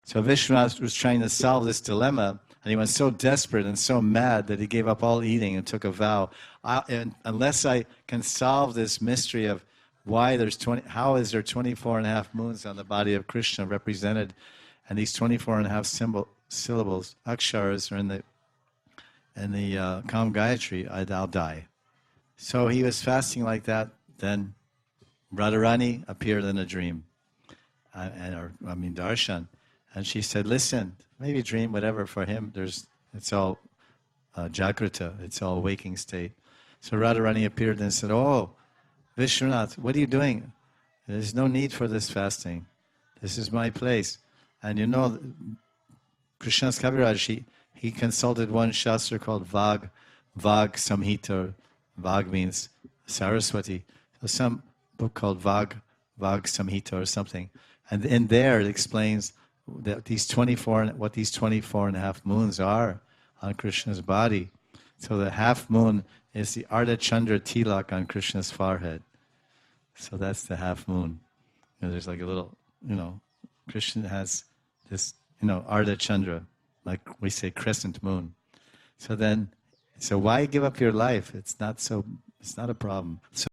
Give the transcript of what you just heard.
So Vishwanath was trying to solve this dilemma, and he was so desperate and so mad that he gave up all eating and took a vow. Unless I can solve this mystery of why how is there 24 and a half moons on the body of Krishna represented, and these 24 and a half syllables, aksharas, are in the Kam Gayatri, I'll die. So he was fasting like that. Then Radharani appeared in a dream, darshan. And she said, listen, maybe dream, whatever, for him, it's all jagrata, it's all waking state. So Radharani appeared and said, oh, Vishwanath, what are you doing? There's no need for this fasting. This is my place. And you know, Krishna's Kaviraj, he consulted one shastra called Vag Samhita. Vag means Saraswati. So some book called Vag Samhita or something. And in there it explains that what these 24 and a half moons are on Krishna's body. So the half moon is the Ardha Chandra tilak on Krishna's forehead. So that's the half moon. There's like a little, Krishna has this, Ardha Chandra, like we say crescent moon. So why give up your life? It's not a problem. So